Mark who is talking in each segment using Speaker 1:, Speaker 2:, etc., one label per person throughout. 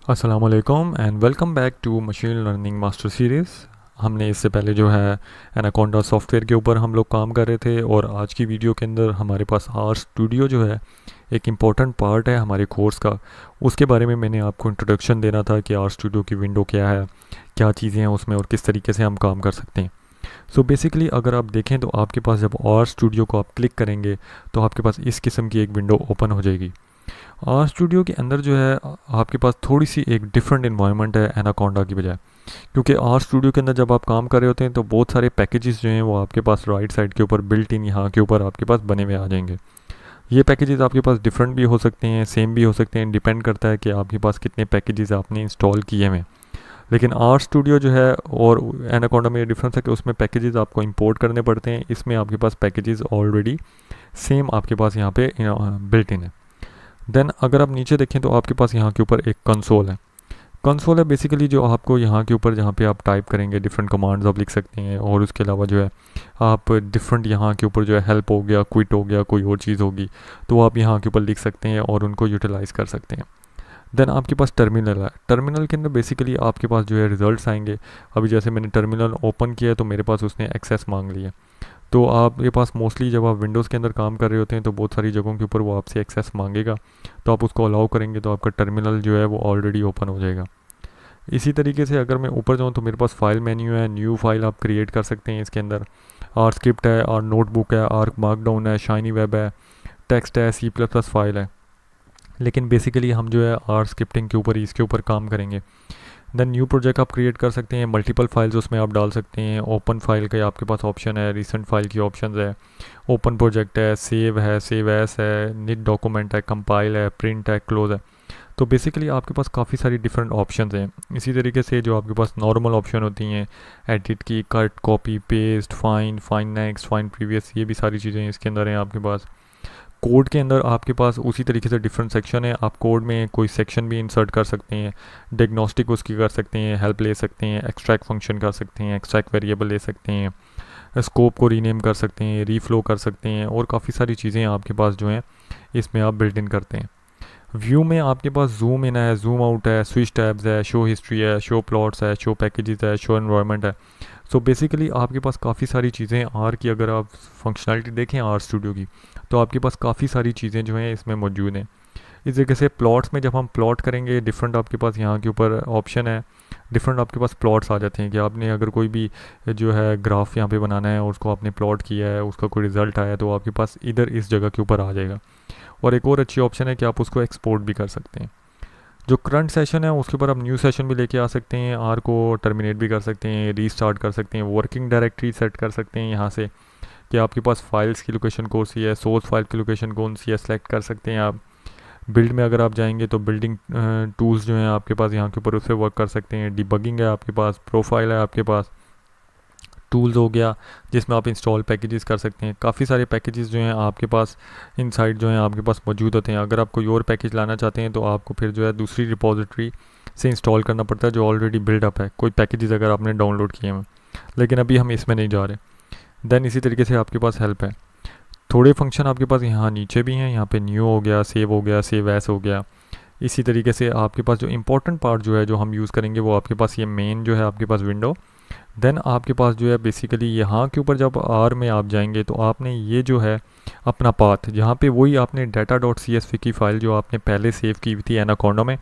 Speaker 1: अस्सलाम वालेकुम and welcome back to machine learning master series. हमने इससे पहले जो है एनाकोंडा सॉफ्टवेयर के ऊपर हम लोग काम कर रहे थे और आज की वीडियो के अंदर हमारे पास आर स्टूडियो जो है एक इम्पॉर्टेंट पार्ट है हमारे कोर्स का। उसके बारे में मैंने आपको इंट्रोडक्शन देना था कि आर स्टूडियो की विंडो क्या है, क्या चीज़ें हैं उसमें और किस तरीके से हम काम कर सकते हैं। सो बेसिकली अगर आप देखें तो आपके पास जब आर स्टूडियो को आप क्लिक करेंगे तो आपके पास इस किस्म की एक विंडो ओपन हो जाएगी। आर स्टूडियो के अंदर जो है आपके पास थोड़ी सी एक डिफरेंट इन्वायरमेंट है एनाकोंडा की बजाय, क्योंकि आर स्टूडियो के अंदर जब आप काम कर रहे होते हैं तो बहुत सारे पैकेजेस जो हैं वो आपके पास राइट साइड के ऊपर बिल्ट इन यहाँ के ऊपर आपके पास बने हुए आ जाएंगे। ये पैकेजेस आपके पास डिफरेंट भी हो सकते हैं, सेम भी हो सकते हैं, डिपेंड करता है कि आपके पास कितने पैकेजेस आपने इंस्टॉल किए हुए हैं। लेकिन आर स्टूडियो जो है और एनाकोंडा में ये डिफरेंस है कि उसमें पैकेजेस आपको इंपोर्ट करने पड़ते हैं, इसमें आपके पास पैकेजेस ऑलरेडी सेम आपके पास यहाँ पे बिल्ट इन है। देन अगर आप नीचे देखें तो आपके पास यहाँ के ऊपर एक कंसोल है। कंसोल है बेसिकली जो आपको यहाँ के ऊपर जहाँ पे आप टाइप करेंगे डिफरेंट कमांड्स आप लिख सकते हैं, और उसके अलावा जो है आप डिफरेंट यहाँ के ऊपर जो है हेल्प हो गया, क्विट हो गया, कोई और चीज़ होगी तो आप यहाँ के ऊपर लिख सकते हैं और उनको यूटिलाइज़ कर सकते हैं। देन आपके पास टर्मिनल है। टर्मिनल के अंदर बेसिकली आपके पास जो है रिजल्ट्स आएंगे। अभी जैसे मैंने टर्मिनल ओपन किया है तो मेरे पास उसने एक्सेस मांग लिया। तो आपके पास मोस्टली जब आप विंडोज़ के अंदर काम कर रहे होते हैं तो बहुत सारी जगहों के ऊपर वो आपसे एक्सेस मांगेगा, तो आप उसको अलाउ करेंगे तो आपका टर्मिनल जो है वो ऑलरेडी ओपन हो जाएगा। इसी तरीके से अगर मैं ऊपर जाऊँ तो मेरे पास फाइल मेन्यू है, न्यू फाइल आप क्रिएट कर सकते हैं। इसके अंदर आर स्क्रिप्ट है, आर नोटबुक है, आर मार्कडाउन है, शाइनी वेब है, टेक्स्ट है, C++ फाइल है। लेकिन बेसिकली हम जो है आर स्क्रिप्टिंग के ऊपर इसके ऊपर काम करेंगे। देन न्यू प्रोजेक्ट आप क्रिएट कर सकते हैं, मल्टीपल फाइल्स उसमें आप डाल सकते हैं। ओपन फाइल का आपके पास ऑप्शन है, रिसेंट फाइल की ऑप्शन है, ओपन प्रोजेक्ट है, सेव एस है, निट डॉक्यूमेंट है, कंपाइल है, प्रिंट है, क्लोज है। तो बेसिकली आपके पास काफ़ी सारी डिफरेंट ऑप्शंस हैं। इसी तरीके से जो आपके पास नॉर्मल ऑप्शन होती हैं एडिट की, cut, copy, paste, find next, find previous, ये भी सारी चीज़ें इसके अंदर हैं आपके पास। कोड के अंदर आपके पास उसी तरीके से डिफरेंट सेक्शन है, आप कोड में कोई सेक्शन भी इंसर्ट कर सकते हैं, डायग्नोस्टिक उसकी कर सकते हैं, हेल्प ले सकते हैं, एक्सट्रैक्ट फंक्शन कर सकते हैं, एक्सट्रैक्ट वेरिएबल ले सकते हैं, स्कोप को रीनेम कर सकते हैं, रीफ्लो कर सकते हैं, और काफ़ी सारी चीज़ें आपके पास जो हैं इसमें आप बिल्ट इन करते हैं। व्यू में आपके पास जूम इन है, जूम आउट है, स्विच टैब्स है, शो हिस्ट्री है, शो प्लॉट्स है, शो पैकेजेस है, शो एनवायरनमेंट है। सो बेसिकली आपके पास काफ़ी सारी चीज़ें आर की अगर आप फंक्शनलिटी देखें आर स्टूडियो की तो आपके पास काफ़ी सारी चीज़ें जो हैं इसमें मौजूद हैं। इस तरीके से प्लॉट्स में जब हम प्लॉट करेंगे डिफरेंट आपके पास यहाँ के ऊपर ऑप्शन है, डिफरेंट आपके पास प्लॉट्स आ जाते हैं कि आपने अगर कोई भी जो है ग्राफ यहाँ पे बनाना है और उसको आपने प्लॉट किया है, उसका कोई रिज़ल्ट आया तो आपके पास इधर इस जगह के ऊपर आ जाएगा। और एक और अच्छी ऑप्शन है कि आप उसको एक्सपोर्ट भी कर सकते हैं। जो करंट सेशन है उसके ऊपर आप न्यू सेशन भी लेके आ सकते हैं, आर को टर्मिनेट भी कर सकते हैं, रीस्टार्ट कर सकते हैं, वर्किंग डायरेक्टरी सेट कर सकते हैं यहाँ से कि आपके पास फाइल्स की लोकेशन कौन सी है, सोर्स फाइल की लोकेशन कौन सी है, सेलेक्ट कर सकते हैं आप। बिल्ड में अगर आप जाएंगे तो बिल्डिंग टूल्स जो हैं आपके पास यहाँ के ऊपर उससे वर्क कर सकते हैं। डिबगिंग है आपके पास, प्रोफाइल है आपके पास, टूल्स हो गया जिसमें आप इंस्टॉल पैकेजेस कर सकते हैं। काफ़ी सारे पैकेजेस जो हैं आपके पास इनसाइड जो हैं आपके पास मौजूद होते हैं। अगर आप कोई और पैकेज लाना चाहते हैं तो आपको फिर जो है दूसरी रिपोजिटरी से इंस्टॉल करना पड़ता है जो ऑलरेडी बिल्डअप है, कोई पैकेजेस अगर आपने डाउनलोड किए हैं। लेकिन अभी हम इसमें नहीं जा रहे। देन इसी तरीके से आपके पास हेल्प है, थोड़े फंक्शन आपके पास यहाँ नीचे भी हैं, यहाँ पे न्यू हो गया, सेव एस हो गया। इसी तरीके से आपके पास जो इंपॉर्टेंट पार्ट जो है जो हम यूज़ करेंगे वो आपके पास ये मेन जो है आपके पास विंडो। देन आपके पास जो है बेसिकली यहाँ के ऊपर जब आर में आप जाएंगे तो आपने ये जो है अपना पाथ जहाँ पे वही आपने data.csv की फ़ाइल जो आपने पहले सेव की हुई थी एनाकोंडा में,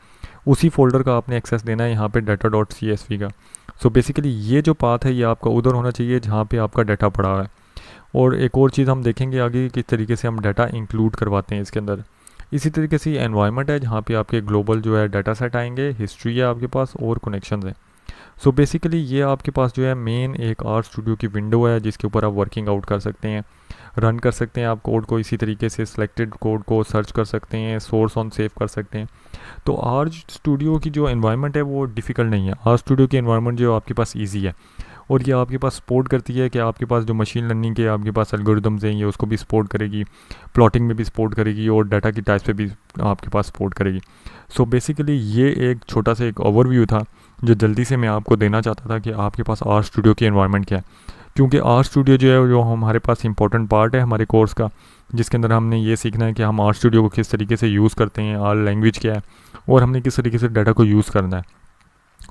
Speaker 1: उसी फोल्डर का आपने एक्सेस देना है यहाँ पे data.csv का। सो बेसिकली ये जो पाथ है ये आपका उधर होना चाहिए जहाँ पे आपका डाटा पड़ा है। और एक और चीज़ हम देखेंगे आगे किस तरीके से हम डाटा इंक्लूड करवाते हैं इसके अंदर। इसी तरीके से एनवायरनमेंट है जहाँ पे आपके ग्लोबल जो है डाटा सेट आएंगे, हिस्ट्री है आपके पास और कनेक्शंस हैं। सो बेसिकली ये आपके पास जो है मेन एक आर स्टूडियो की विंडो है जिसके ऊपर आप वर्किंग आउट कर सकते हैं, रन कर सकते हैं आप कोड को। इसी तरीके से सिलेक्टेड कोड को सर्च कर सकते हैं, सोर्स ऑन सेव कर सकते हैं। तो आर स्टूडियो की जो एनवायरनमेंट है वो डिफ़िकल्ट नहीं है। आर स्टूडियो की एनवायरनमेंट जो आपके पास ईजी है और ये आपके पास सपोर्ट करती है कि आपके पास जो मशीन लर्निंग के आपके पास एल्गोरिदम्स हैं ये उसको भी सपोर्ट करेगी, प्लॉटिंग में भी सपोर्ट करेगी और डाटा की टाइप्स पे भी आपके पास सपोर्ट करेगी। सो बेसिकली ये एक छोटा सा एक ओवरव्यू था जो जल्दी से मैं आपको देना चाहता था कि आपके पास आर स्टूडियो की एनवायरनमेंट क्या है, क्योंकि आर स्टूडियो जो है जो हमारे पास इंपॉर्टेंट पार्ट है हमारे कोर्स का, जिसके अंदर हमने ये सीखना है कि हम आर स्टूडियो को किस तरीके से यूज़ करते हैं, आर लैंग्वेज क्या है और हमने किस तरीके से डाटा को यूज़ करना है।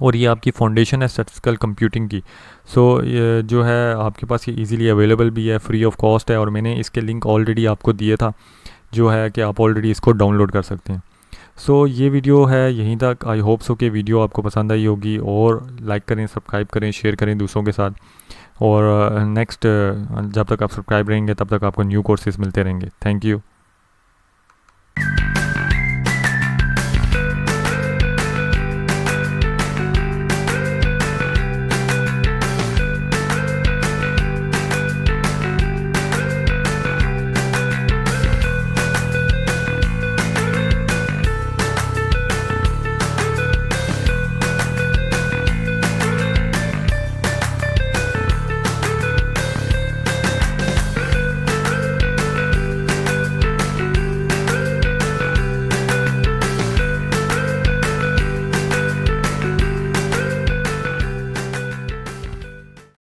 Speaker 1: और ये आपकी फाउंडेशन है स्टैटिस्टिकल कंप्यूटिंग की। सो ये जो है आपके पास ये इजीली अवेलेबल भी है, फ्री ऑफ कॉस्ट है, और मैंने इसके लिंक ऑलरेडी आपको दिए था जो है कि आप ऑलरेडी इसको डाउनलोड कर सकते हैं। सो ये वीडियो है यहीं तक। आई होप सो कि वीडियो आपको पसंद आई होगी, और लाइक करें, सब्सक्राइब करें, शेयर करें दूसरों के साथ। और नेक्स्ट जब तक आप सब्सक्राइब रहेंगे तब तक आपको न्यू कोर्सेज मिलते रहेंगे। Thank you.